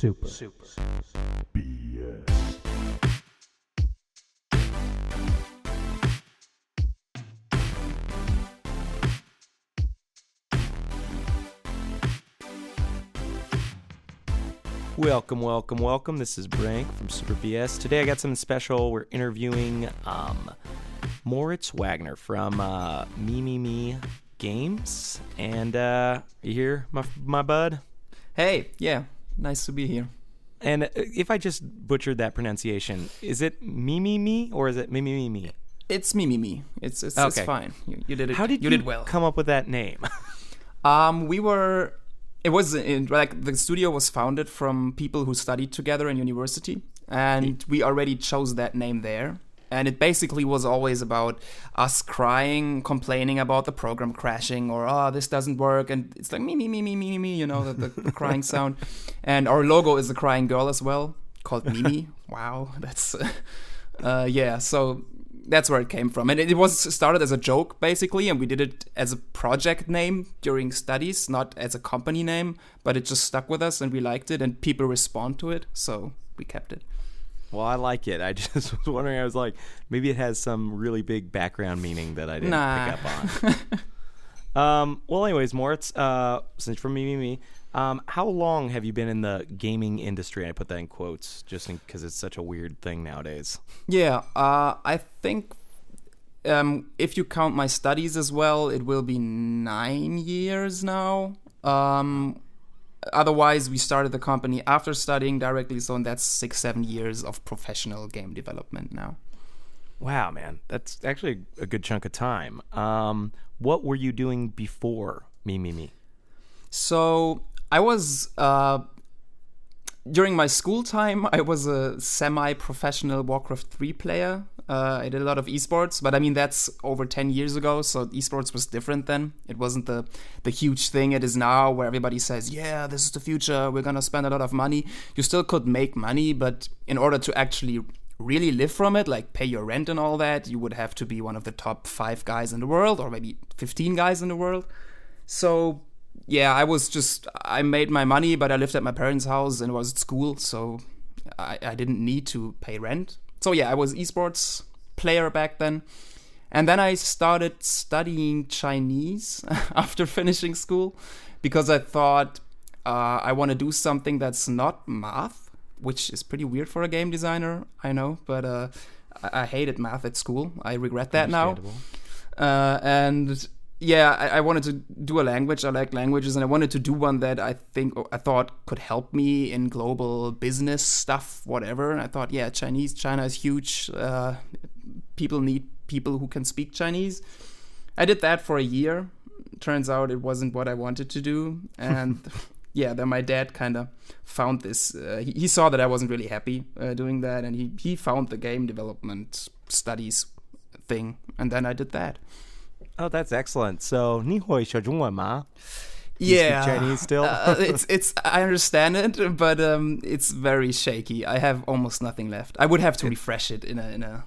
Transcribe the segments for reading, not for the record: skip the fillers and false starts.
Super. BS. Welcome. This is Brank from Super BS. Today I got something special. We're interviewing Moritz Wagner from Mimimi Games. And you here, my bud? Hey, yeah, nice to be here. And if I just butchered that pronunciation, is it Mimimi or is it Mimimi? It's Mimimi. It's fine. You did it. How did you did well. come up with that name? It was the studio was founded from people who studied together in university, and we already chose that name there. And it basically was always about us crying, complaining about the program crashing, or this doesn't work, and it's like me, you know, the crying sound. And our logo is a crying girl as well, called Mimi. Wow, that's yeah. So that's where it came from. And it was started as a joke, basically, and we did it as a project name during studies, not as a company name, but it just stuck with us, and we liked it, and people respond to it, so we kept it. Well, I like it. I just was wondering, I was like, maybe it has some really big background meaning that I didn't pick up on. Well, anyways, Moritz, since you're from Mimimi, how long have you been in the gaming industry? I put that in quotes just because it's such a weird thing nowadays. Yeah, I think if you count my studies as well, it will be 9 years now. Otherwise, we started the company after studying directly, so that's 6-7 years of professional game development now. Wow, man, that's actually a good chunk of time. What were you doing before Mimimi? So I was during my school time, I was a semi-professional Warcraft 3 player. I did a lot of esports, but I mean, that's over 10 years ago, so esports was different then. It wasn't the huge thing it is now, where everybody says, yeah, this is the future, we're gonna spend a lot of money. You still could make money, but in order to actually really live from it, like pay your rent and all that, you would have to be one of the top 5 guys in the world, or maybe 15 guys in the world. So yeah, I made my money, but I lived at my parents' house and was at school, so I didn't need to pay rent. So yeah, I was esports player back then. And then I started studying Chinese after finishing school, because I thought I want to do something that's not math, which is pretty weird for a game designer, I know, but I hated math at school. I regret that now. And yeah, I wanted to do a language. I like languages, and I wanted to do one that I thought could help me in global business stuff, whatever. And I thought, yeah, China is huge. People need people who can speak Chinese. I did that for a year. Turns out it wasn't what I wanted to do. And yeah, then my dad kind of found this. He saw that I wasn't really happy doing that, and he found the game development studies thing. And then I did that. Oh, that's excellent. So, 你会说中文吗? Yeah, you speak Chinese still? It's I understand it, but it's very shaky. I have almost nothing left. I would have to refresh it in a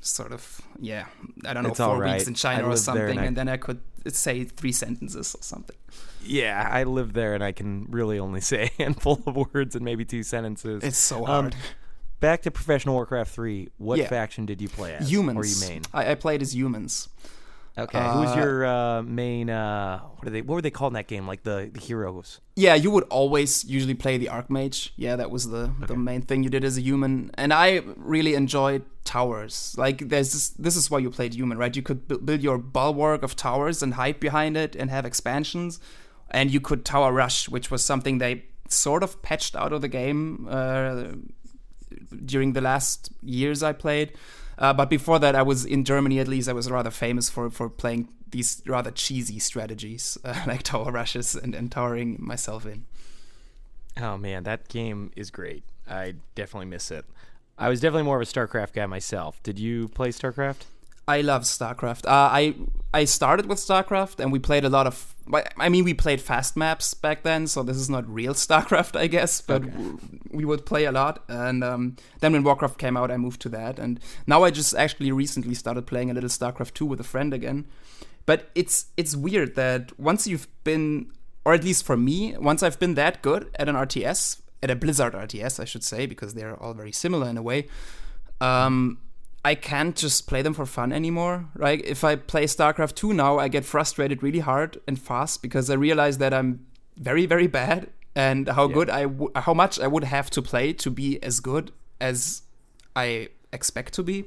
sort of, yeah, I don't know, 4 weeks in China or something, and then I could say 3 sentences or something. Yeah, I live there, and I can really only say a handful of words and maybe 2 sentences. It's so hard. Back to Professional Warcraft 3. What faction did you play as? Humans. Or you main? I played as humans. Okay, who was your main, what were they called in that game, like the heroes? Yeah, you would always usually play the Archmage. Yeah, that was the main thing you did as a human. And I really enjoyed towers. Like, this is why you played human, right? You could build your bulwark of towers and hide behind it and have expansions. And you could tower rush, which was something they sort of patched out of the game during the last years I played. But before that, I was in Germany, at least. I was rather famous for playing these rather cheesy strategies, like tower rushes and towering myself in. Oh, man, that game is great. I definitely miss it. I was definitely more of a StarCraft guy myself. Did you play StarCraft? I love StarCraft. I started with StarCraft, and we played a lot of... I mean, we played fast maps back then, so this is not real StarCraft, I guess, but we would play a lot. And then when Warcraft came out, I moved to that. And now I just actually recently started playing a little StarCraft 2 with a friend again. But it's weird that once you've been, or at least for me, once I've been that good at an RTS, at a Blizzard RTS, I should say, because they're all very similar in a way, I can't just play them for fun anymore, right? If I play StarCraft 2 now, I get frustrated really hard and fast because I realize that I'm very, very bad, and how how much I would have to play to be as good as I expect to be.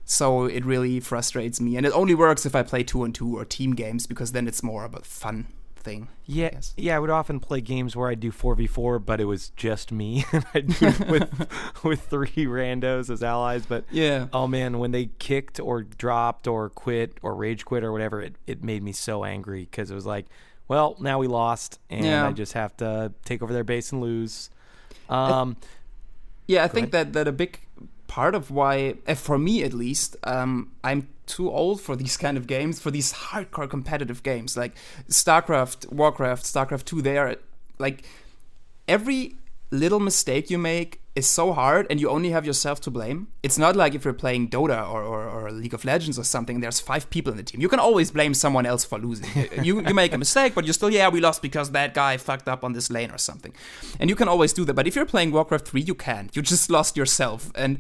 So it really frustrates me, and it only works if I play 2-on-2 or team games, because then it's more of a fun thing. Yeah, I would often play games where I'd do 4v4, but it was just me, and I'd do it with 3 randos as allies. But oh man, when they kicked or dropped or quit or rage quit or whatever, it made me so angry, because it was like, well, now we lost, and I just have to take over their base and lose. I think that a big part of why, for me at least, I'm too old for these kind of games, for these hardcore competitive games like StarCraft, Warcraft, StarCraft 2. They are like, every little mistake you make is so hard, and you only have yourself to blame. It's not like if you're playing Dota or League of Legends or something, there's 5 people in the team. You can always blame someone else for losing. you make a mistake, but you're still, we lost because that guy fucked up on this lane or something. And you can always do that. But if you're playing Warcraft 3, you can't. You just lost yourself. And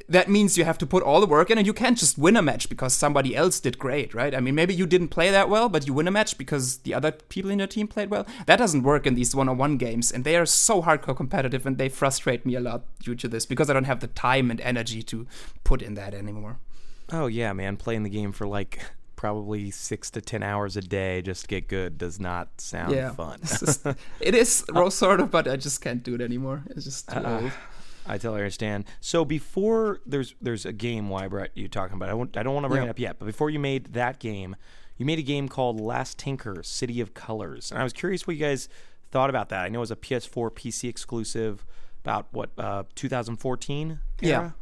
that means you have to put all the work in, and you can't just win a match because somebody else did great, right? I mean, maybe you didn't play that well, but you win a match because the other people in your team played well. That doesn't work in these one-on-one games, and they are so hardcore competitive, and they frustrate me a lot due to this, because I don't have the time and energy to put in that anymore. Oh yeah, man, playing the game for like probably 6 to 10 hours a day just to get good does not sound fun. It is sort of, but I just can't do it anymore. It's just too old. I totally understand. So before there's a game why I brought you talking about it. I don't want to bring it up yet, but before you made that game, you made a game called Last Tinker, City of Colors. And I was curious what you guys thought about that. I know it was a PS4 PC exclusive about 2014 era?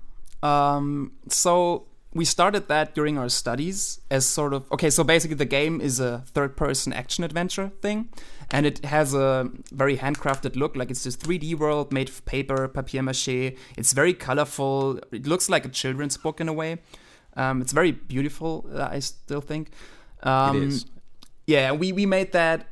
So we started that during our studies as sort of, so basically the game is a third-person action-adventure thing, and it has a very handcrafted look, like it's this 3D world made of papier-mâché. It's very colorful. It looks like a children's book in a way. It's very beautiful, I still think. It is. Yeah, we made that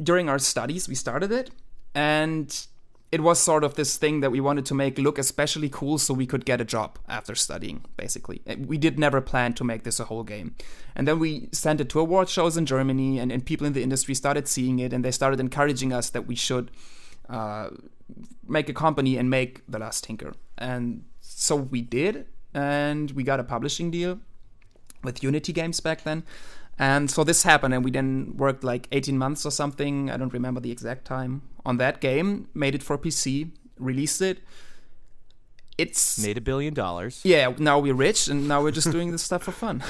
during our studies. We started it, and it was sort of this thing that we wanted to make look especially cool so we could get a job after studying, basically. We did never plan to make this a whole game. And then we sent it to award shows in Germany, and people in the industry started seeing it, and they started encouraging us that we should make a company and make The Last Tinker. And so we did, and we got a publishing deal with Unity Games back then. And so this happened, and we then worked like 18 months or something, I don't remember the exact time, on that game, made it for PC, released it. It's made $1 billion. Yeah, now we're rich, and now we're just doing this stuff for fun.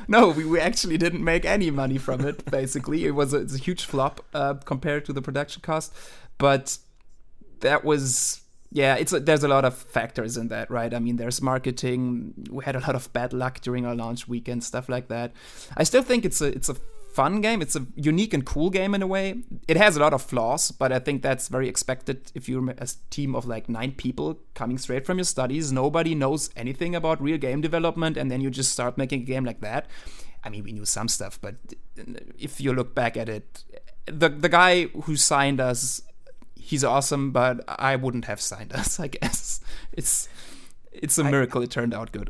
No, we actually didn't make any money from it, basically. It's a huge flop compared to the production cost. But that was... there's a lot of factors in that, right? I mean, there's marketing. We had a lot of bad luck during our launch weekend, stuff like that. I still think it's a fun game. It's a unique and cool game in a way. It has a lot of flaws, but I think that's very expected if you're a team of like 9 people coming straight from your studies. Nobody knows anything about real game development, and then you just start making a game like that. I mean, we knew some stuff, but if you look back at it, the guy who signed us, he's awesome, but I wouldn't have signed us, I guess. It's a miracle it turned out good.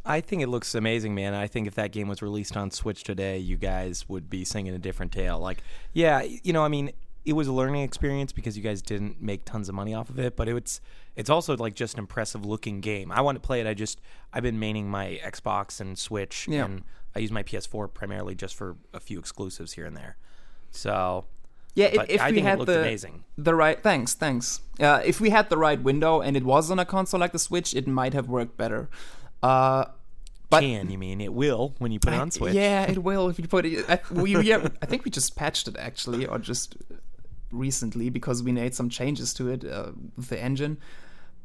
I think it looks amazing, man. I think if that game was released on Switch today, you guys would be singing a different tale. Like, I mean, it was a learning experience because you guys didn't make tons of money off of it, but it's also like just an impressive looking game. I want to play it. I've been maining my Xbox and Switch, and I use my PS4 primarily just for a few exclusives here and there. So... Yeah, if I we think had it looked amazing. The right, thanks. If we had the right window and it was on a console like the Switch, it might have worked better. But you mean it will when you put it on Switch? Yeah, it will if you put it. I think we just patched it actually, or just recently, because we made some changes to it with the engine.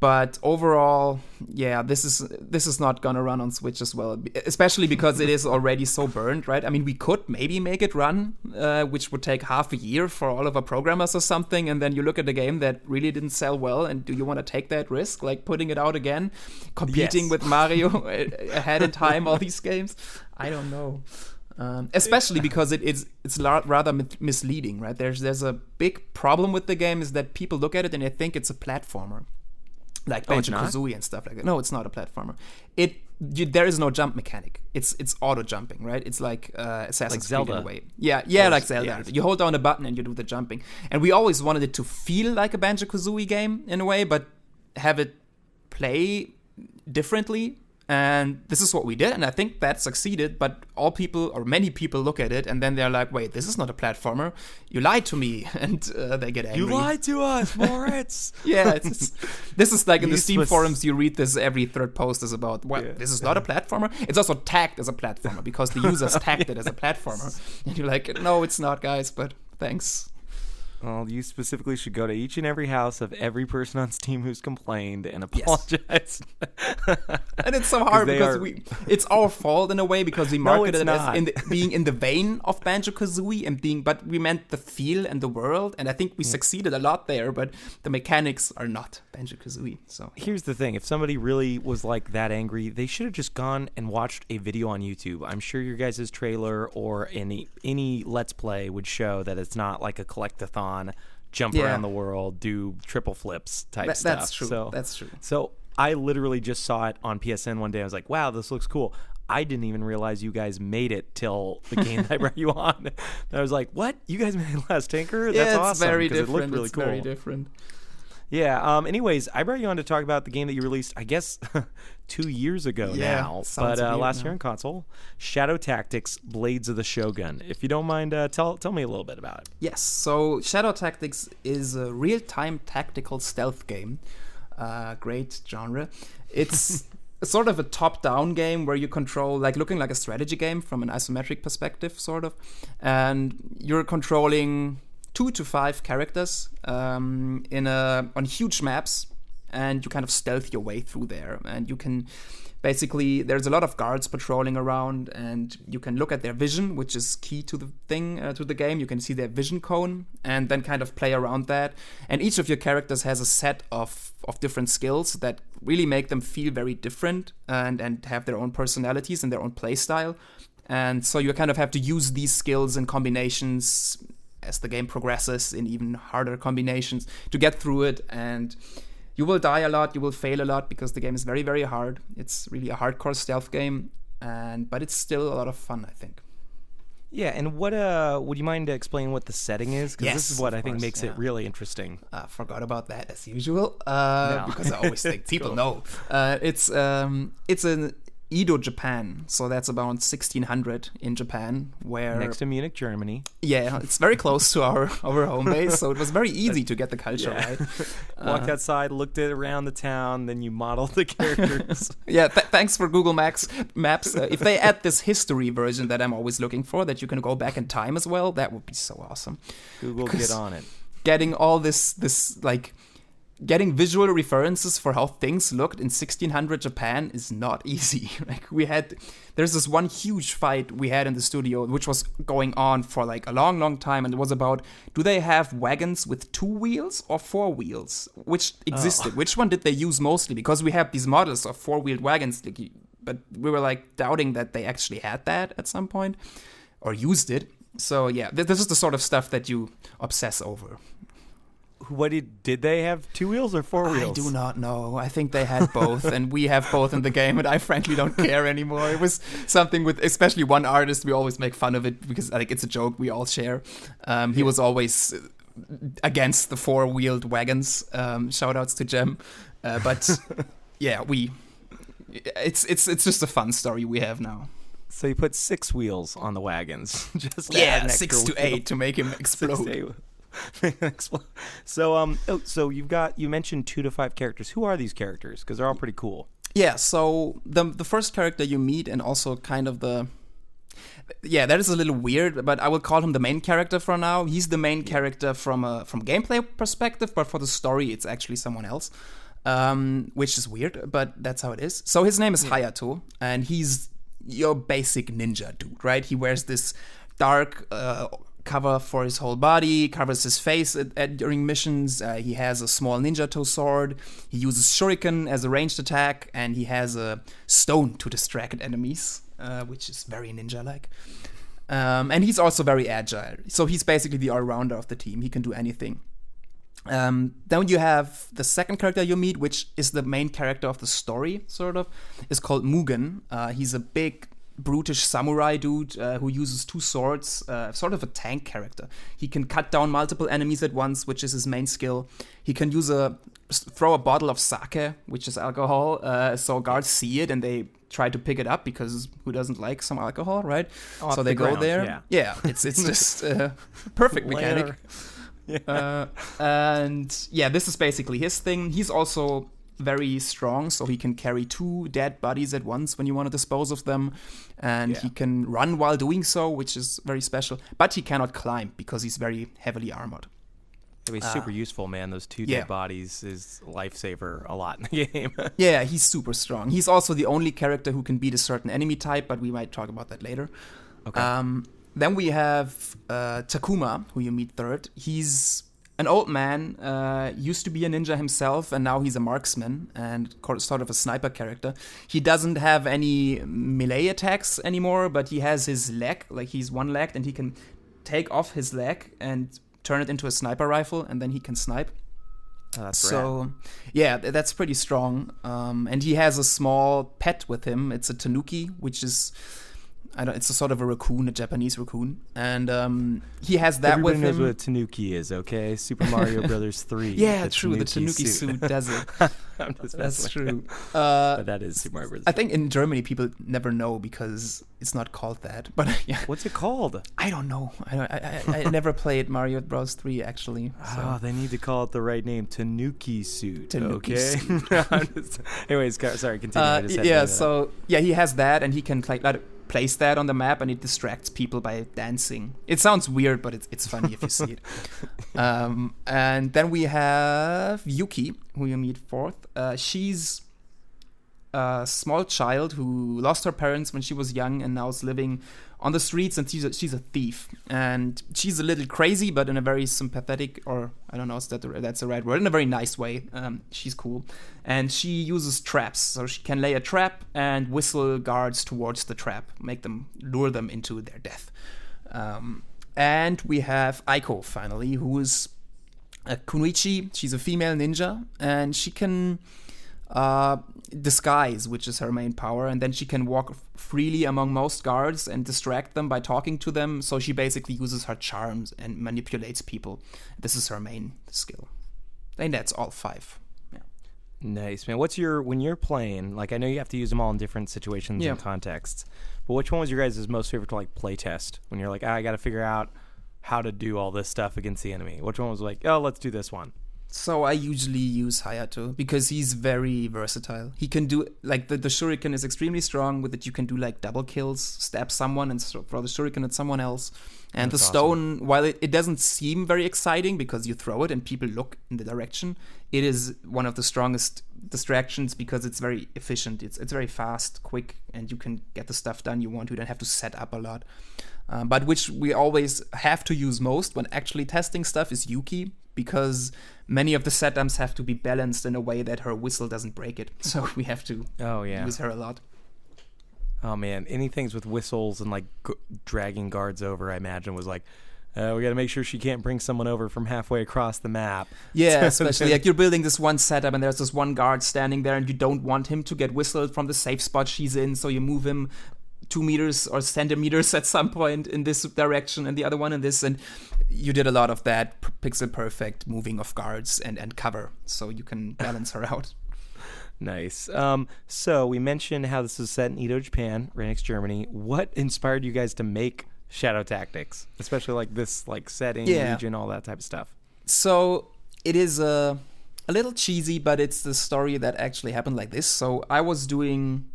But overall, this is not gonna run on Switch as well, especially because it is already so burned, right? I mean, we could maybe make it run, which would take half a year for all of our programmers or something, and then you look at a game that really didn't sell well, and do you want to take that risk, like putting it out again, competing with Mario ahead in time, all these games? I don't know. Especially because it's rather misleading, right? There's a big problem with the game is that people look at it and they think it's a platformer, like Banjo-Kazooie and stuff like that. No, it's not a platformer. There is no jump mechanic. It's auto jumping, right? It's like Assassin's Creed in a way. Yeah, like Zelda. Yeah. You hold down a button and you do the jumping. And we always wanted it to feel like a Banjo-Kazooie game in a way, but have it play differently. And this is what we did, and I think that succeeded, but many people look at it, and then they're like, wait, this is not a platformer. You lied to me, and they get angry. You lied to us, Moritz! Yeah, this is like in the Steam forums, you read this, every third post is about, this is not a platformer? It's also tagged as a platformer, because the users tagged it as a platformer. And you're like, no, it's not, guys, but thanks. Well, you specifically should go to each and every house of every person on Steam who's complained and apologize. Yes. And it's so hard because it's our fault in a way because we marketed it as being in the vein of Banjo-Kazooie but we meant the feel and the world, and I think we succeeded a lot there, but the mechanics are not Banjo-Kazooie. So here's the thing: if somebody really was like that angry, they should have just gone and watched a video on YouTube. I'm sure your guys' trailer or any Let's Play would show that it's not like a collect-a-thon. Jump around the world, do triple flips type stuff. That's true. That's true. So I literally just saw it on PSN one day. I was like, wow, this looks cool. I didn't even realize you guys made it till the game that I brought you on. And I was like, what? You guys made Last Tinker? That's awesome. It's very different. It looked really cool. Very different. Yeah. Anyways, I brought you on to talk about the game that you released, I guess, 2 years ago now. But last year on console, Shadow Tactics: Blades of the Shogun. If you don't mind, tell me a little bit about it. Yes. So Shadow Tactics is a real-time tactical stealth game. Great genre. It's sort of a top-down game where you control, looking like a strategy game from an isometric perspective, sort of. And you're controlling 2 to 5 characters on huge maps, and you kind of stealth your way through there. And you can basically, there's a lot of guards patrolling around, and you can look at their vision, which is key to the game. You can see their vision cone, and then kind of play around that. And each of your characters has a set of different skills that really make them feel very different and have their own personalities and their own play style. And so you kind of have to use these skills and combinations as the game progresses in even harder combinations to get through it. And you will die a lot, you will fail a lot because the game is very, very hard. It's really a hardcore stealth game, but it's still a lot of fun, I think. Yeah, and what would you mind explaining what the setting is? Because this is what I think makes it really interesting. Forgot about that as usual, because I always think people know. It's an Edo, Japan, so that's about 1600 in Japan, where next to Munich, Germany. Yeah, it's very close to our home base, so it was very easy to get the culture right. Walked outside, looked around the town, then you modeled the characters. Thanks for Google Maps. If they add this history version that I'm always looking for, that you can go back in time as well, that would be so awesome. Google, get on it. Getting all this getting visual references for how things looked in 1600 Japan is not easy. There's this one huge fight we had in the studio, which was going on for a long, long time, and it was about, do they have wagons with 2 wheels or 4 wheels? Which existed? Which one did they use mostly? Because we have these models of 4-wheeled wagons, but we were doubting that they actually had that at some point or used it. So yeah, this is the sort of stuff that you obsess over. What did they have 2 wheels or 4 wheels? I do not know. I think they had both, and we have both in the game, and I frankly don't care anymore. It was something with, especially one artist, we always make fun of it because it's a joke we all share. He was always against the 4-wheeled wagons. Shout outs to Jem. But yeah, it's just a fun story we have now. So you put 6 wheels on the wagons. Just 6 to 8 to make him explode. So you mentioned 2 to 5 characters. Who are these characters? Because they're all pretty cool. Yeah, so the first character you meet, and also kind of that is a little weird, but I will call him the main character for now. He's the main character from gameplay perspective, but for the story it's actually someone else, which is weird, but that's how it is. So his name is Hayato, and he's your basic ninja dude, right? He wears this dark cover for his whole body, covers his face during missions. He has a small ninja toe sword. He uses shuriken as a ranged attack, and he has a stone to distract enemies, which is very ninja-like. And he's also very agile. So he's basically the all-rounder of the team. He can do anything. Then you have the second character you meet, which is the main character of the story, sort of. Is called Mugen. He's a big, brutish samurai dude who uses 2 swords, sort of a tank character. He can cut down multiple enemies at once, which is his main skill. He can throw a bottle of sake, which is alcohol, so guards see it and they try to pick it up because who doesn't like some alcohol, right? So they go there. Yeah, it's just perfect mechanic. And yeah, this is basically his thing. He's also very strong, so he can carry 2 dead bodies at once when you want to dispose of them, and he can run while doing so, which is very special. But he cannot climb because he's very heavily armored. It'd be super useful, man. Those 2 dead bodies is lifesaver a lot in the game. Yeah, he's super strong. He's also the only character who can beat a certain enemy type, but we might talk about that later. Okay. Then we have Takuma, who you meet third. He's an old man, used to be a ninja himself, and now he's a marksman and sort of a sniper character. He doesn't have any melee attacks anymore, but he has his leg, like he's one-legged, and he can take off his leg and turn it into a sniper rifle, and then he can snipe. That's rad. Yeah, that's pretty strong. And he has a small pet with him. It's a tanuki, which is... it's a sort of a raccoon, a Japanese raccoon, and he has that Everybody with knows him. what a tanuki is, okay? Super Mario Brothers 3. Yeah, true. The tanuki suit does it. That's true. But that is Super Mario Brothers. I think in Germany people never know because it's not called that. But yeah, what's it called? I don't know. I never played Mario Bros 3 actually. So. Oh, they need to call it the right name, tanuki suit. Tanuki okay. suit. Anyways, sorry. Continue. He has that, and he can place that on the map, and it distracts people by dancing. It sounds weird, but it's funny if you see it. And then we have Yuki, who you meet fourth. She's a small child who lost her parents when she was young and now is living on the streets, and she's a thief. And she's a little crazy, but in a very sympathetic, or I don't know if that's the right word, in a very nice way. She's cool. And she uses traps, so she can lay a trap and whistle guards towards the trap, lure them into their death. And we have Aiko, finally, who is a kunoichi. She's a female ninja, and she can disguise, which is her main power, and then she can walk freely among most guards and distract them by talking to them. So she basically uses her charms and manipulates people. This is her main skill. And that's all 5. Yeah. Nice, man. When you're playing, like, I know you have to use them all in different situations and contexts, but which one was your guys' most favorite to like play test when you're like, I got to figure out how to do all this stuff against the enemy? Which one was like, oh, let's do this one? So I usually use Hayato because he's very versatile. He can do, like, the shuriken is extremely strong with it. You can do, like, double kills, stab someone and throw the shuriken at someone else. And that's the stone, awesome. While it doesn't seem very exciting because you throw it and people look in the direction, it is one of the strongest distractions because it's very efficient. It's very fast, quick, and you can get the stuff done you want. You don't have to set up a lot. But which we always have to use most when actually testing stuff is Yuki, because many of the setups have to be balanced in a way that her whistle doesn't break it. So we have to use her a lot. Oh, man. Anything with whistles and, like, dragging guards over, I imagine, was like, we got to make sure she can't bring someone over from halfway across the map. Yeah, especially, like, you're building this one setup and there's this one guard standing there and you don't want him to get whistled from the safe spot she's in, so you move him 2 meters or centimeters at some point in this direction and the other one in this, and you did a lot of that pixel perfect moving of guards and cover, so you can balance her out. Nice. So we mentioned how this is set in Edo, Japan, right next to Germany. What inspired you guys to make Shadow Tactics, especially like this, like setting, region, all that type of stuff? So it is a little cheesy, but it's the story that actually happened like this. So I was during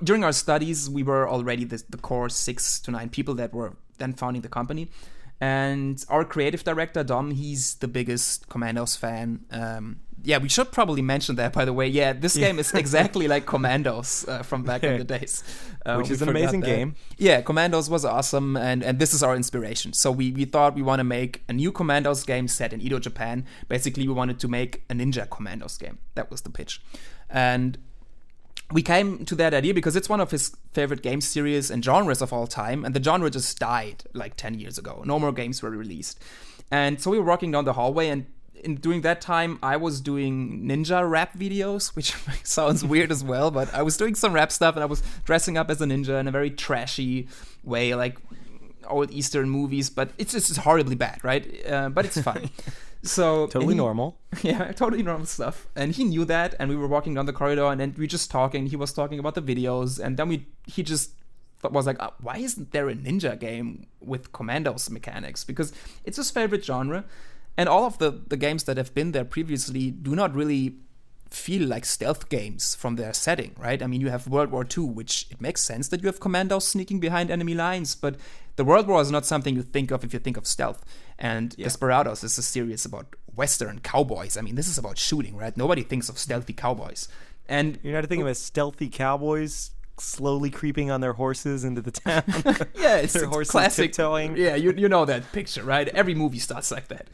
our studies, we were already the core 6 to 9 people that were then founding the company. And our creative director, Dom, he's the biggest Commandos fan. We should probably mention that, by the way. Yeah, this game is exactly like Commandos from back in the days. Which is an amazing game. Yeah, Commandos was awesome, and this is our inspiration. So we thought we want to make a new Commandos game set in Edo, Japan. Basically, we wanted to make a ninja Commandos game. That was the pitch. And we came to that idea because it's one of his favorite game series and genres of all time, and the genre just died like 10 years ago. No more games were released. And so we were walking down the hallway, and during that time, I was doing ninja rap videos, which sounds weird as well, but I was doing some rap stuff, and I was dressing up as a ninja in a very trashy way, like old Eastern movies, but it's just horribly bad, right? But it's fun. So totally normal. Yeah, totally normal stuff. And he knew that, and we were walking down the corridor, and then we were just talking. He was talking about the videos, and then he just was like, why isn't there a ninja game with commandos mechanics? Because it's his favorite genre, and all of the games that have been there previously do not really feel like stealth games from their setting, right? I mean, you have World War II, which it makes sense that you have commandos sneaking behind enemy lines, but the World War is not something you think of if you think of stealth. And Desperados is a series about Western cowboys. I mean, this is about shooting, right? Nobody thinks of stealthy cowboys. And you're not thinking of stealthy cowboys slowly creeping on their horses into the town. Yeah, it's their horses classic. Tiptoeing. Yeah, you know that picture, right? Every movie starts like that.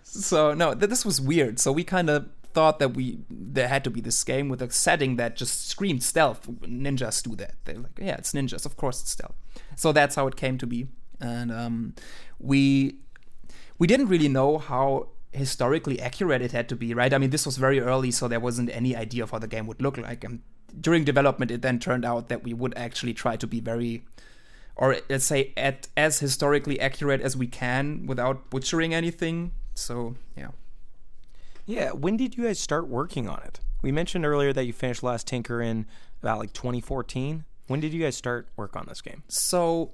So no, this was weird. So we kind of thought that there had to be this game with a setting that just screamed stealth. Ninjas do that. They're like, yeah, it's ninjas. Of course it's stealth. So that's how it came to be. And we didn't really know how historically accurate it had to be, right? I mean, this was very early, so there wasn't any idea of how the game would look like. And during development, it then turned out that we would actually try to be very, or let's say, as historically accurate as we can without butchering anything. So, yeah. Yeah, when did you guys start working on it? We mentioned earlier that you finished Last Tinker in about like 2014. When did you guys start work on this game? So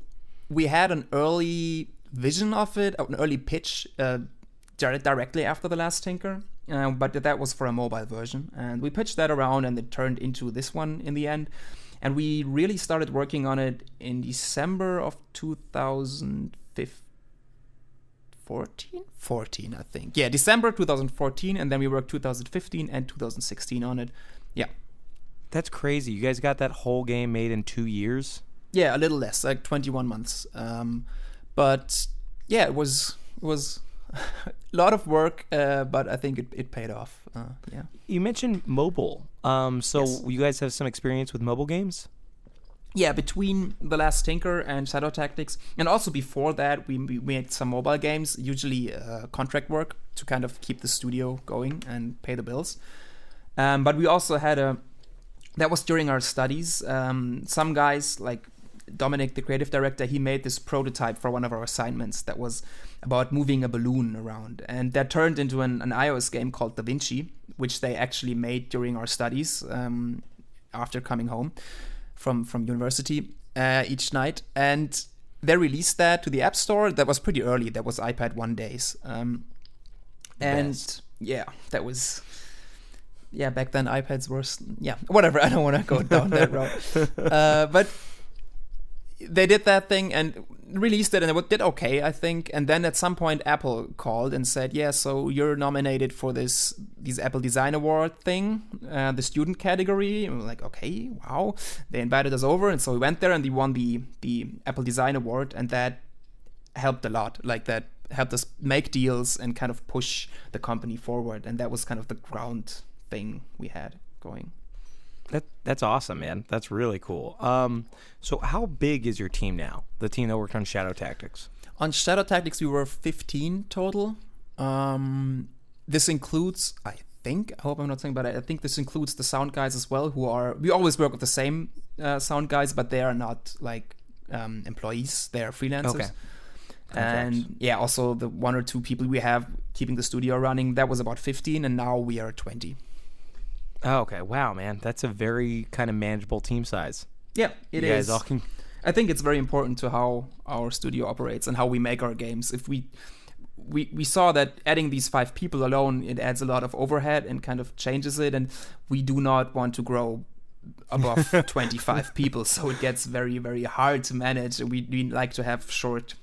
we had an early vision of it, an early pitch directly after The Last Tinker, but that was for a mobile version. And we pitched that around, and it turned into this one in the end. And we really started working on it in December of 2014, I think. Yeah, December 2014, and then we worked 2015 and 2016 on it. Yeah. That's crazy. You guys got that whole game made in 2 years? Yeah, a little less, like 21 months. But yeah, it was a lot of work, but I think it paid off. Yeah. You mentioned mobile. So Yes. you guys have some experience with mobile games? Yeah, between The Last Tinker and Shadow Tactics, and also before that, we made some mobile games, usually contract work to kind of keep the studio going and pay the bills. But we also had that was during our studies. Some guys, like Dominic, the creative director, he made this prototype for one of our assignments that was about moving a balloon around. And that turned into an iOS game called Da Vinci, which they actually made during our studies after coming home from university each night. And they released that to the App Store. That was pretty early. That was iPad 1 days. And yeah, that was... Yeah, back then iPads were... Yeah, whatever. I don't want to go down that road. But they did that thing and released it, and it did okay, I think. And then at some point, Apple called and said, yeah, so you're nominated for these Apple Design Award thing, the student category. And we're like, okay, wow. They invited us over, and so we went there, and we won the Apple Design Award, and that helped a lot. Like, that helped us make deals and kind of push the company forward. And that was kind of the ground thing we had going. That's awesome, man. That's really cool. So how big is your team now? The team that worked on Shadow Tactics? On Shadow Tactics, we were 15 total. This includes, I hope I'm not saying, but I think this includes the sound guys as well, we always work with the same sound guys, but they are not like employees. They are freelancers. Okay. And yeah, also the one or two people we have keeping the studio running, that was about 15, and now we are 20. Oh, okay. Wow, man. That's a very kind of manageable team size. Yeah, it is. I think it's very important to how our studio operates and how we make our games. If we saw that adding these 5 people alone, it adds a lot of overhead and kind of changes it, and we do not want to grow above 25 people, so it gets very, very hard to manage. We like to have short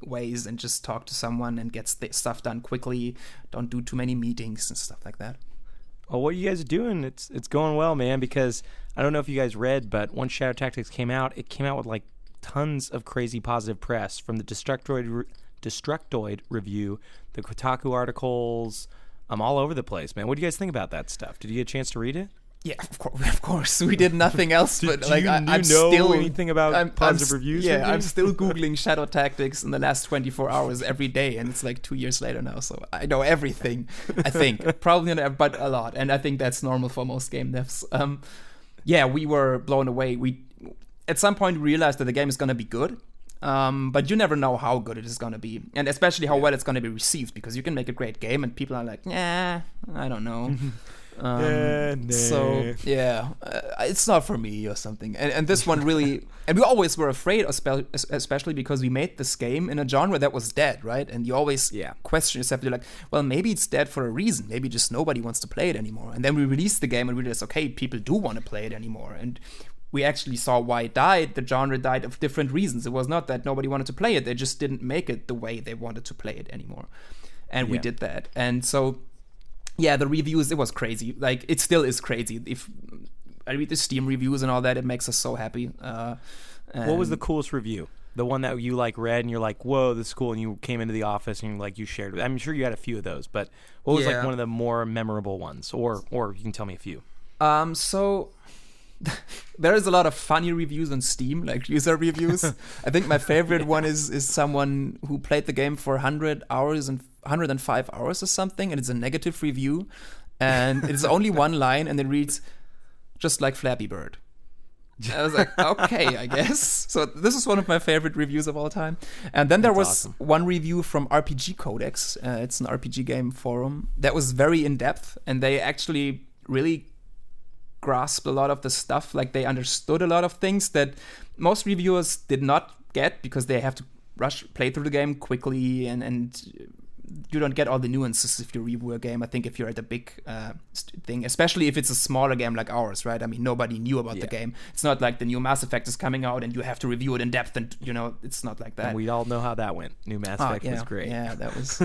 ways and just talk to someone and get stuff done quickly. Don't do too many meetings and stuff like that. Well, what you guys are doing, it's going well, man, because I don't know if you guys read, but once Shadow Tactics came out, it came out with like tons of crazy positive press from the Destructoid review, the Kotaku articles, all over the place, man. What do you guys think about that stuff? Did you get a chance to read it? Yeah, of course. We did nothing else, but like I'm know still anything about positive reviews? Yeah, I'm still googling Shadow Tactics in the last 24 hours every day, and it's like 2 years later now, so I know everything. I think probably not, but a lot, and I think that's normal for most game devs. Yeah, we were blown away. We at some point realized that the game is gonna be good. But you never know how good it is going to be, and especially how well it's going to be received, because you can make a great game and people are like, I don't know. So yeah, it's not for me or something. And this one really, and we always were afraid, especially because we made this game in a genre that was dead, right? And you always question yourself. You're like, well, maybe it's dead for a reason. Maybe just nobody wants to play it anymore. And then we released the game and we realized, okay, people do want to play it anymore. And we actually saw why it died. The genre died of different reasons. It was not that nobody wanted to play it. They just didn't make it the way they wanted to play it anymore. And we did that. And so, yeah, the reviews, it was crazy. Like, it still is crazy. If I read the Steam reviews and all that, it makes us so happy. What was the coolest review? The one that you like read and you're like, whoa, this is cool. And you came into the office and like you shared it. I'm sure you had a few of those, but what was like one of the more memorable ones? Or you can tell me a few. So there is a lot of funny reviews on Steam, like user reviews. I think my favorite one is someone who played the game for 100 hours and 105 hours or something, and it's a negative review, and it's only one line, and it reads, "Just like Flappy Bird." I was like, okay, I guess. So this is one of my favorite reviews of all time. And then there was one review from RPG Codex. It's an RPG game forum that was very in-depth, and they actually really grasped a lot of the stuff. Like, they understood a lot of things that most reviewers did not get, because they have to play through the game quickly, and you don't get all the nuances if you review a game. I think if you're at a big thing, especially if it's a smaller game like ours, right? I mean, nobody knew about the game. It's not like the new Mass Effect is coming out and you have to review it in depth, and it's not like that. And we all know how that went. New Mass Effect was great. Yeah, that was.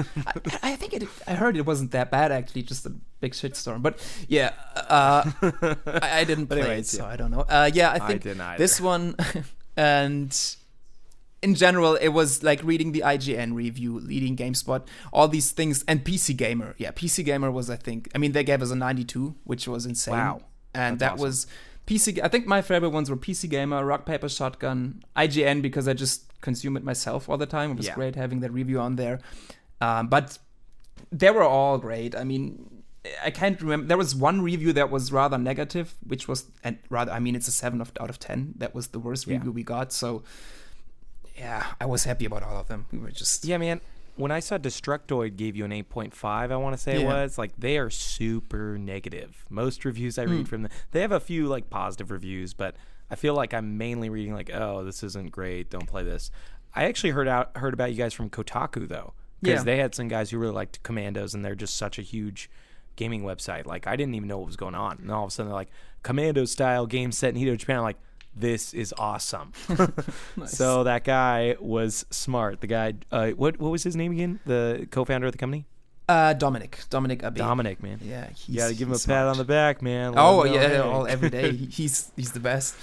I think I heard it wasn't that bad, actually, just a big shitstorm. But yeah, I didn't play it, so I don't know. I think didn't either. This one and. In general, it was like reading the IGN review, reading GameSpot, all these things, and PC Gamer. Yeah, PC Gamer was, I think, they gave us a 92, which was insane. Wow. And that was PC. I think my favorite ones were PC Gamer, Rock, Paper, Shotgun, IGN, because I just consume it myself all the time. It was great having that review on there. But they were all great. I mean, I can't remember. There was one review that was rather negative, which was, it's a 7 out of 10. That was the worst review we got. So, yeah, I was happy about all of them. We were just... Yeah, man. When I saw Destructoid gave you an 8.5, I want to say it was, like, they are super negative. Most reviews I read from them, they have a few, like, positive reviews, but I feel like I'm mainly reading, like, oh, this isn't great, don't play this. I actually heard about you guys from Kotaku, though, because they had some guys who really liked Commandos, and they're just such a huge gaming website. Like, I didn't even know what was going on. And all of a sudden, they're like, Commando-style game set in Hito, Japan. I'm like, this is awesome. Nice. So that guy was smart. The guy, what was his name again? The co-founder of the company? Dominic Abe. Dominic, man. Yeah, you gotta give him a pat on the back, man. Every day. He's the best.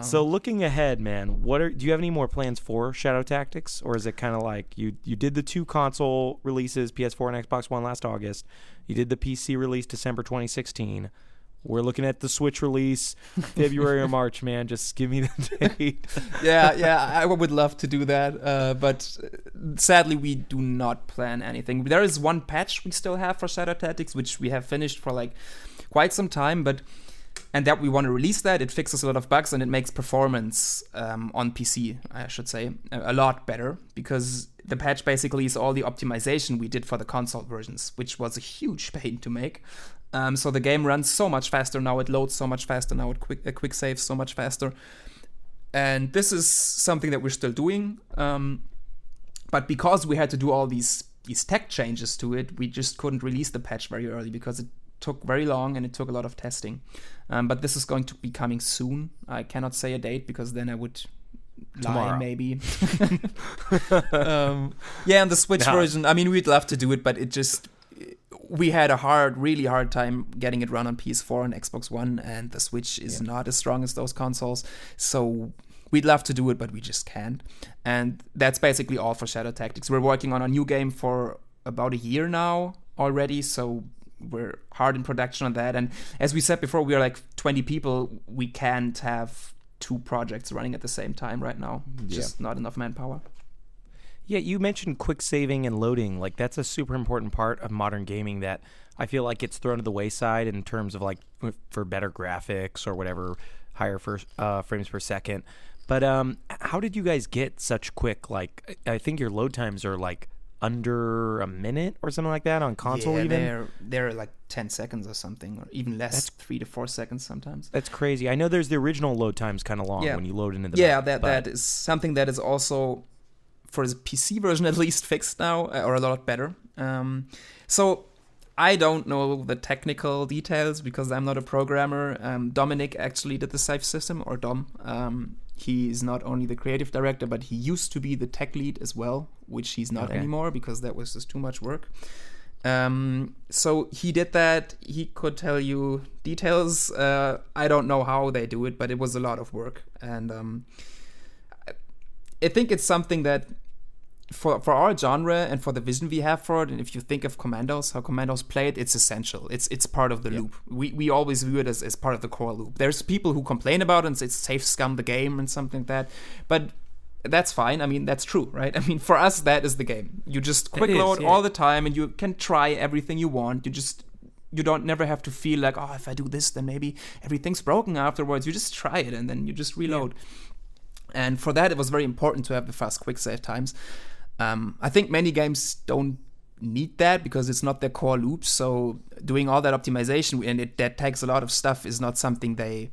So looking ahead, man, do you have any more plans for Shadow Tactics, or is it kind of like you did the 2 console releases, PS4 and Xbox One last August? You did the PC release December 2016. We're looking at the Switch release February or March, man. Just give me the date. Yeah, I would love to do that, but sadly we do not plan anything. There is one patch we still have for Shadow Tactics, which we have finished for like quite some time, and that we want to release that. It fixes a lot of bugs and it makes performance on PC, I should say, a lot better, because the patch basically is all the optimization we did for the console versions, which was a huge pain to make. So the game runs so much faster now, it loads so much faster now, it quick saves so much faster. And this is something that we're still doing. But because we had to do all these tech changes to it, we just couldn't release the patch very early because it took very long and it took a lot of testing. But this is going to be coming soon. I cannot say a date because then I would lie, maybe. And the Switch version, I mean, we'd love to do it, but it just... We had a really hard time getting it run on PS4 and Xbox One, and the Switch is not as strong as those consoles. So we'd love to do it, but we just can't. And that's basically all for Shadow Tactics. We're working on a new game for about a year now already, so we're hard in production on that. And as we said before, we are like 20 people. We can't have 2 projects running at the same time right now. Just not enough manpower. Yeah, you mentioned quick saving and loading. Like, that's a super important part of modern gaming that I feel like it's thrown to the wayside in terms of, like, for better graphics or whatever, higher frames per second. But how did you guys get such quick, like, I think your load times are, like, under a minute or something like that on console even? They're like 10 seconds or something, or even less. That's 3 to 4 seconds sometimes. That's crazy. I know there's the original load times kind of long when you load into the map, that is something that is also, for the PC version at least, fixed now, or a lot better. So I don't know the technical details because I'm not a programmer. Dominic actually did the save system, or Dom. He is not only the creative director, but he used to be the tech lead as well, which he's not anymore because that was just too much work. So he did that. He could tell you details. I don't know how they do it, but it was a lot of work. And I think it's something that for our genre and for the vision we have for it, and if you think of Commandos, how Commandos play it, it's essential. It's part of the loop. We always view it as part of the core loop. There's people who complain about it and say it's safe scum the game and something like that, but that's fine. I mean, that's true, right? I mean, for us, that is the game. You just quick load all the time, and you can try everything you want. You don't never have to feel like, oh, if I do this, then maybe everything's broken afterwards. You just try it, and then you just reload. Yeah. And for that, it was very important to have the fast quick save times. I think many games don't need that because it's not their core loop. So doing all that optimization and that takes a lot of stuff is not something they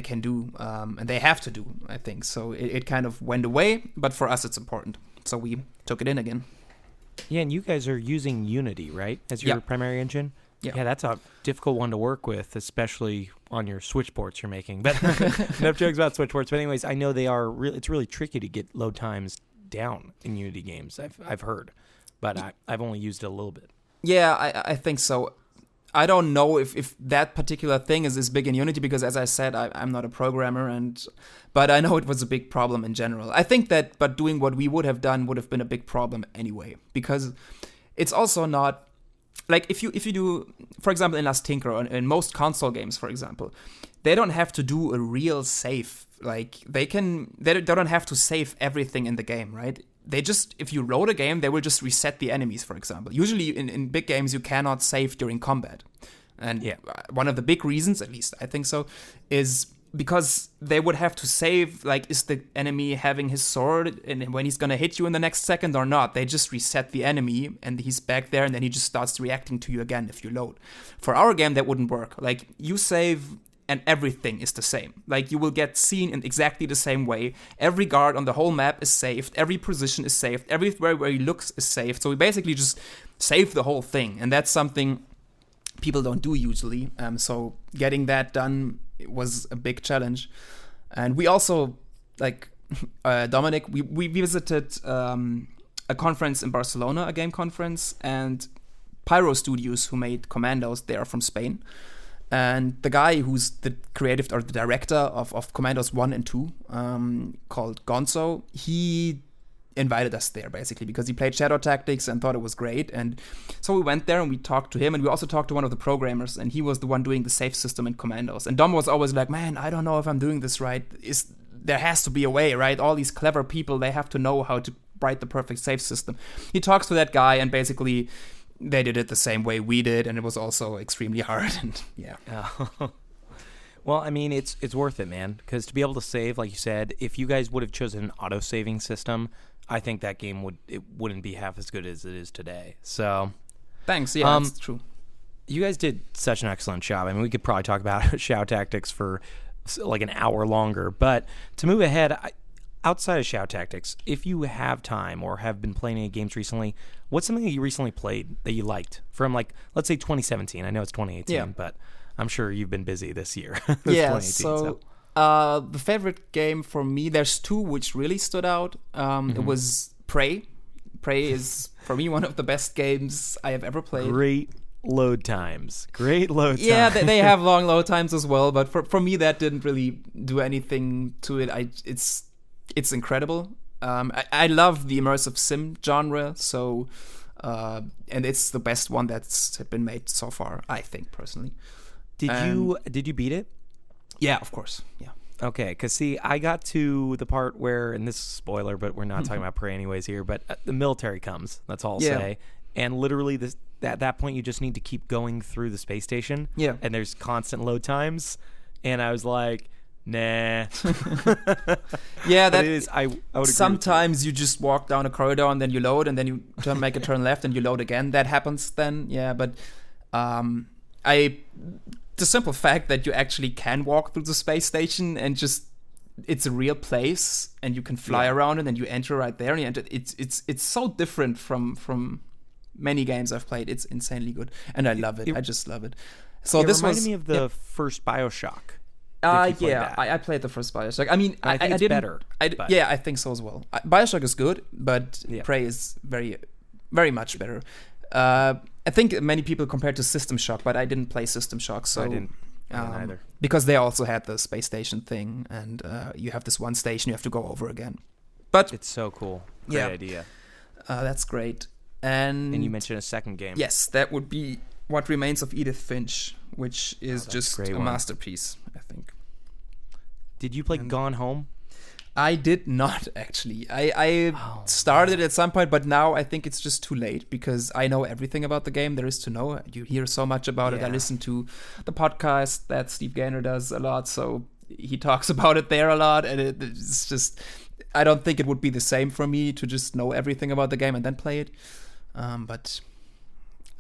can do, and they have to do, I think. So it kind of went away, but for us it's important. So we took it in again. Yeah, and you guys are using Unity, right, as your primary engine? Yeah, that's a difficult one to work with, especially on your Switch ports you're making. But enough jokes about Switch ports. But anyways, I know it's really tricky to get load times down in Unity games. I've heard, but I've only used it a little bit. Yeah, I think so. I don't know if that particular thing is big in Unity because, as I said, I'm not a programmer, but I know it was a big problem in general. I think that, but doing what we would have done would have been a big problem anyway, because it's also not like if you do, for example, in Last Tinker or in most console games, for example, they don't have to do a real save. Like they don't have to save everything in the game, right? They just, if you load a game, they will just reset the enemies, for example. Usually in big games, you cannot save during combat. And one of the big reasons, at least I think so, is because they would have to save, like, is the enemy having his sword and when he's going to hit you in the next second or not? They just reset the enemy and he's back there and then he just starts reacting to you again if you load. For our game, that wouldn't work. Like, you save and everything is the same. Like, you will get seen in exactly the same way. Every guard on the whole map is saved. Every position is saved. Everywhere where he looks is saved. So we basically just save the whole thing. And that's something people don't do usually. So getting that done was a big challenge. And we also, like, Dominic, we visited a conference in Barcelona, a game conference, and Pyro Studios, who made Commandos, they are from Spain. And the guy who's the creative or the director of Commandos 1 and 2, called Gonzo, he invited us there basically because he played Shadow Tactics and thought it was great. And so we went there and we talked to him, and we also talked to one of the programmers, and he was the one doing the save system in Commandos. And Dom was always like, man, I don't know if I'm doing this right. There has to be a way, right? All these clever people, they have to know how to write the perfect save system. He talks to that guy, and basically they did it the same way we did, and it was also extremely hard. And well, I mean, it's worth it, man, because to be able to save, like you said, if you guys would have chosen an auto-saving system, I think that game wouldn't be half as good as it is today. So, thanks. Yeah, that's true. You guys did such an excellent job. I mean, we could probably talk about Shadow Tactics for like an hour longer, but to move ahead, outside of Shadow Tactics, if you have time or have been playing any games recently, what's something that you recently played that you liked from, like, let's say 2017? I know it's 2018, but I'm sure you've been busy this year. So the favorite game for me, there's two which really stood out. It was Prey. Prey is, for me, one of the best games I have ever played. Great load times. Yeah, they have long load times as well, but for me, that didn't really do anything to it. It's incredible. I love the immersive sim genre, so and it's the best one that's been made so far, I think, personally. Did you beat it? Yeah, of course. Yeah. Okay, because see, I got to the part where, and this is a spoiler, but we're not talking about Prey anyways here, but the military comes. That's all I'll say. And literally, at that point, you just need to keep going through the space station. Yeah. And there's constant load times. And I was like, nah. Yeah, that is. I would agree sometimes you just walk down a corridor and then you load, and then you make a turn left and you load again. That happens then. Yeah, but the simple fact that you actually can walk through the space station and just it's a real place and you can fly around it and you enter right there and you enter, it's so different from many games I've played. It's insanely good and I love it. I just love it. So this reminded me of the first BioShock. Yeah, I played the first BioShock. I mean, I think it's better. Yeah, I think so as well. BioShock is good, but Prey is very, very much better. I think many people compare to System Shock, but I didn't play System Shock, so I didn't either. Because they also had the space station thing, and you have this one station you have to go over again. But it's so cool. Great idea. That's great. And you mentioned a second game. Yes, that would be What Remains of Edith Finch, which is just a masterpiece, I think. Did you play Gone Home? I did not, actually. I started at some point, but now I think it's just too late because I know everything about the game there is to know. You hear so much about it. I listen to the podcast that Steve Gaynor does a lot, so he talks about it there a lot, and it's just... I don't think it would be the same for me to just know everything about the game and then play it. But...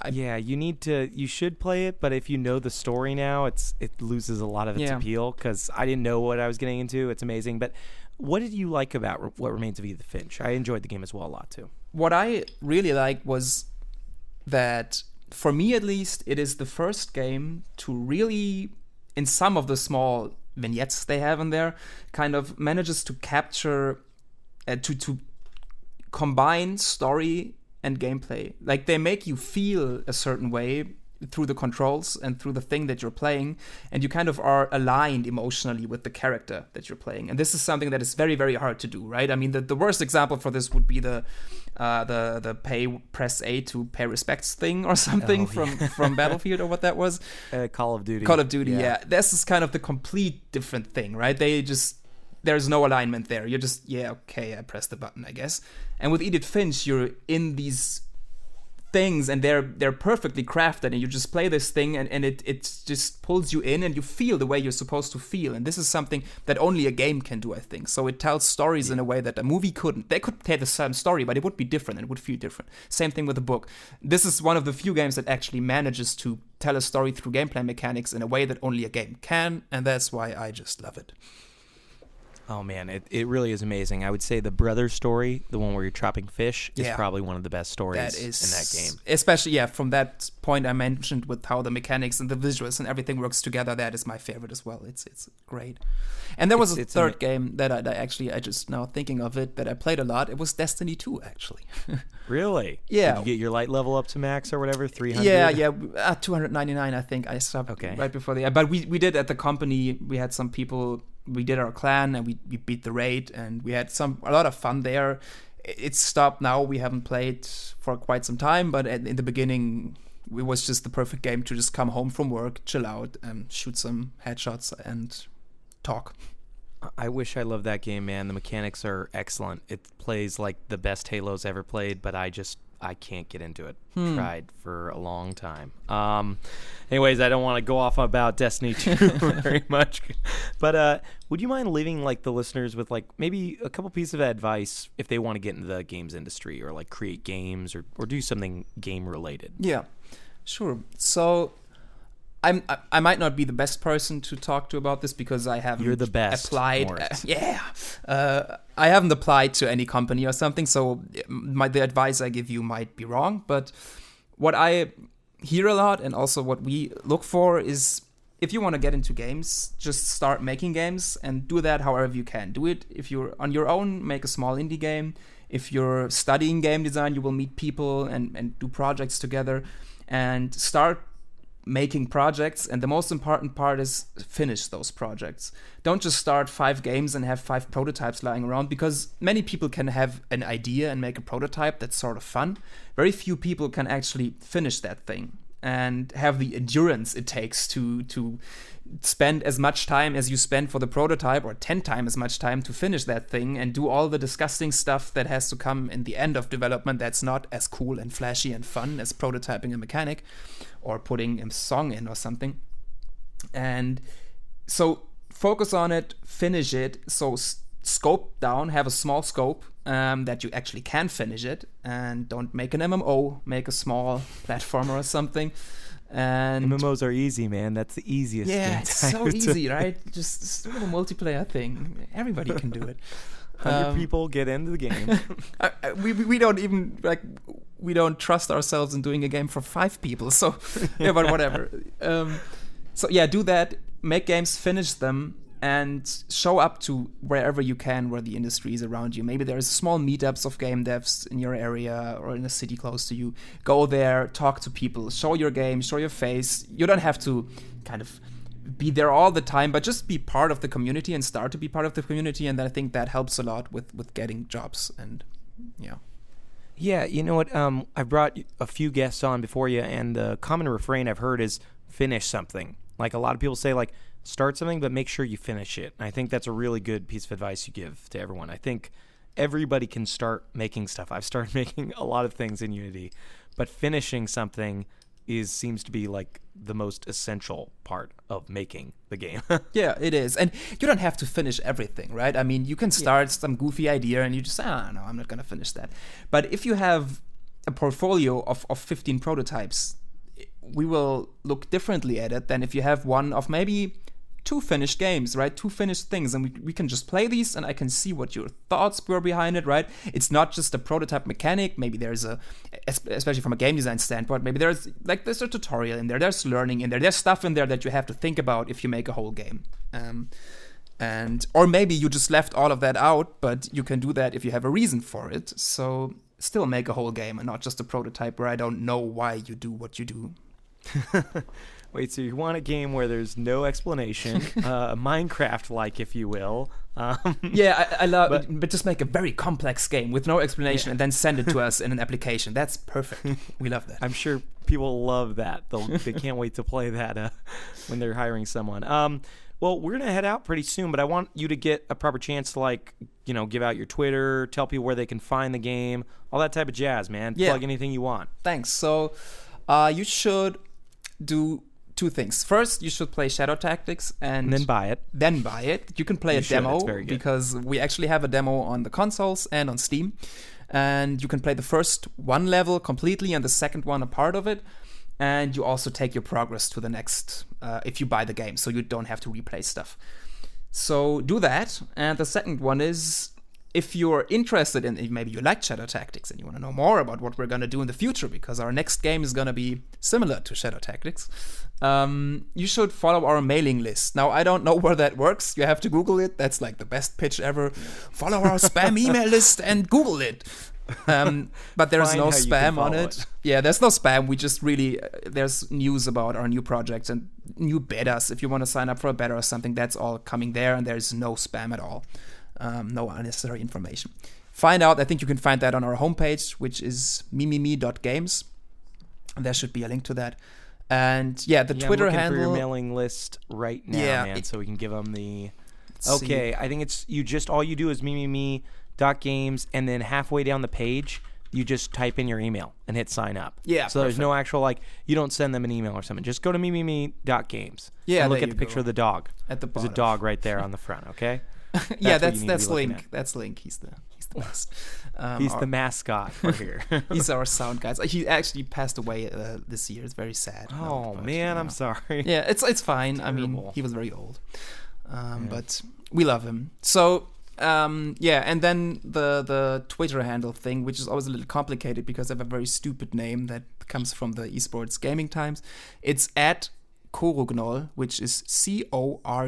you should play it, but if you know the story now, it loses a lot of its appeal because I didn't know what I was getting into. It's amazing, but... What did you like about What Remains of Edith Finch? I enjoyed the game as well a lot, too. What I really liked was that, for me at least, it is the first game to really, in some of the small vignettes they have in there, kind of manages to capture, to combine story and gameplay. Like, they make you feel a certain way through the controls and through the thing that you're playing, and you kind of are aligned emotionally with the character that you're playing. And this is something that is very, very hard to do, right? I mean, the worst example for this would be the press A to pay respects thing or something from Battlefield or what that was. Call of Duty. Call of Duty, yeah. This is kind of the complete different thing, right? There's no alignment there. You're just, I press the button, I guess. And with Edith Finch, you're in these things and they're perfectly crafted and you just play this thing and it just pulls you in and you feel the way you're supposed to feel, and this is something that only a game can do, I think. So it tells stories in a way that a movie couldn't. They could tell the same story, but it would be different and it would feel different. Same thing with a book. This is one of the few games that actually manages to tell a story through gameplay mechanics in a way that only a game can, and that's why I just love it. Oh, man, it really is amazing. I would say the brother story, the one where you're trapping fish, is probably one of the best stories in that game. Especially, from that point I mentioned with how the mechanics and the visuals and everything works together, that is my favorite as well. It's great. And there was a third game that I just now thinking of it, that I played a lot. It was Destiny 2, actually. Really? Yeah. Did you get your light level up to max or whatever, 300? Yeah, at 299, I think. I stopped right before the... But we did at the company, we had some people... We did our clan and we beat the raid and we had a lot of fun there. It's stopped now. We haven't played for quite some time, but in the beginning, it was just the perfect game to just come home from work, chill out, and shoot some headshots and talk. I wish I loved that game, man. The mechanics are excellent. It plays like the best Halos ever played, but I can't get into it. Tried for a long time. Anyways, I don't want to go off about Destiny 2 very much. But would you mind leaving like the listeners with like maybe a couple pieces of advice if they want to get into the games industry or like create games or do something game related? Yeah, sure. So I might not be the best person to talk to about this because I haven't applied. I haven't applied to any company or something, so the advice I give you might be wrong. But what I hear a lot and also what we look for is if you want to get into games, just start making games and do that however you can. Do it if you're on your own, make a small indie game. If you're studying game design, you will meet people and do projects together and start making projects, and the most important part is finish those projects. Don't just start 5 games and have 5 prototypes lying around, because many people can have an idea and make a prototype that's sort of fun. Very few people can actually finish that thing and have the endurance it takes to spend as much time as you spend for the prototype, or 10 times as much time to finish that thing and do all the disgusting stuff that has to come in the end of development that's not as cool and flashy and fun as prototyping a mechanic or putting a song in or something. And so focus on it, finish it. So scope down, have a small scope that you actually can finish it, and don't make an MMO, make a small platformer or something. And MMOs are easy, man. That's the easiest. Yeah, it's so easy, right? Just do a multiplayer thing. Everybody can do it. 100 people get into the game. We don't even we don't trust ourselves in doing a game for 5 people. So yeah, but whatever. So yeah, do that. Make games, finish them, and show up to wherever you can, where the industry is around you. Maybe there's small meetups of game devs in your area or in a city close to you. Go there, talk to people, show your game, show your face. You don't have to kind of be there all the time, but just be part of the community and start to be part of the community. And I think that helps a lot with getting jobs. And yeah. Yeah, you know what? I brought a few guests on before you, and the common refrain I've heard is finish something. Like, a lot of people say, like, start something, but make sure you finish it. And I think that's a really good piece of advice you give to everyone. I think everybody can start making stuff. I've started making a lot of things in Unity, but finishing something seems to be like the most essential part of making the game. Yeah, it is. And you don't have to finish everything, right? I mean, you can start some goofy idea and you just say, no, I'm not going to finish that. But if you have a portfolio of 15 prototypes, we will look differently at it than if you have one of maybe 2 finished games, right? 2 finished things, and we can just play these, and I can see what your thoughts were behind it, right? It's not just a prototype mechanic. Maybe there's especially from a game design standpoint, maybe there's a tutorial in there, there's learning in there, there's stuff in there that you have to think about if you make a whole game. Or maybe you just left all of that out, but you can do that if you have a reason for it. So still make a whole game and not just a prototype where I don't know why you do what you do. Wait, so you want a game where there's no explanation, Minecraft-like, if you will. Yeah, I love it, but just make a very complex game with no explanation and then send it to us in an application. That's perfect. We love that. I'm sure people love that. They can't wait to play that when they're hiring someone. Well, we're going to head out pretty soon, but I want you to get a proper chance to, give out your Twitter, tell people where they can find the game, all that type of jazz, man. Yeah. Plug anything you want. Thanks. So you should do 2 things. First, you should play Shadow Tactics and then buy it. You can play a demo because we actually have a demo on the consoles and on Steam. And you can play the first 1 level completely and the second one a part of it. And you also take your progress to the next if you buy the game, so you don't have to replay stuff. So do that. And the second one is, if you're interested in, maybe you like Shadow Tactics and you want to know more about what we're going to do in the future, because our next game is going to be similar to Shadow Tactics, you should follow our mailing list. Now, I don't know where that works. You have to Google it. That's like the best pitch ever. Follow our spam email list and Google it. But there's no spam on it. Yeah, there's no spam. We just really, there's news about our new projects and new betas. If you want to sign up for a beta or something, that's all coming there, and there's no spam at all. No unnecessary information. I think you can find that on our homepage, which is mimimi.games. And there should be a link to that. And yeah, the Twitter handle. For your mailing list right now, man, so we can give them the. Okay, I think it's all you do is mimimi.games, and then halfway down the page, you just type in your email and hit sign up. Yeah. So there's no actual, you don't send them an email or something. Just go to mimimi.games. Yeah. And look at the picture of the dog. At the bottom. There's a dog right there on the front. Okay. That's Link. That's Link. He's the best. He's the mascot for here. He's our sound guy. He actually passed away this year. It's very sad. Oh man, I'm sorry. Yeah, it's fine. I mean, he was very old, but we love him. So and then the Twitter handle thing, which is always a little complicated because I have a very stupid name that comes from the esports gaming times. It's at Korugnol, which is CORUGNOLL.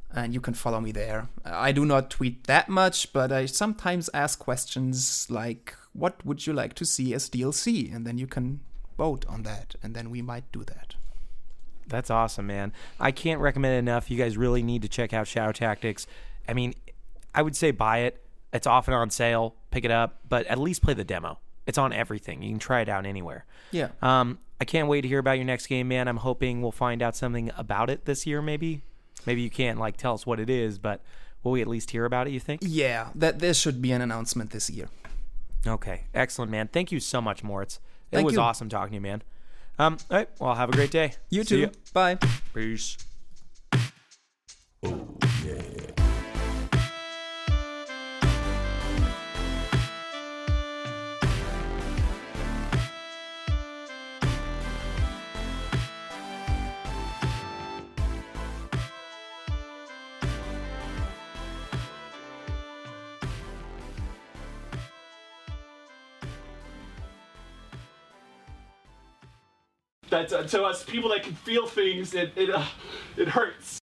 And you can follow me there. I do not tweet that much, but I sometimes ask questions like, what would you like to see as DLC? And then you can vote on that, and then we might do that. That's awesome, man. I can't recommend it enough. You guys really need to check out Shadow Tactics. I mean, I would say buy it. It's often on sale. Pick it up, but at least play the demo. It's on everything. You can try it out anywhere. Yeah. I can't wait to hear about your next game, man. I'm hoping we'll find out something about it this year, maybe. Maybe you can't like tell us what it is, but will we at least hear about it, you think? Yeah, that there should be an announcement this year. Okay. Excellent, man. Thank you so much, Moritz. It Thank was you. awesome talking to you, man. All right. Well, have a great day. You See too. ya. Bye. Peace. Oh, yeah. That to us people that can feel things, it hurts.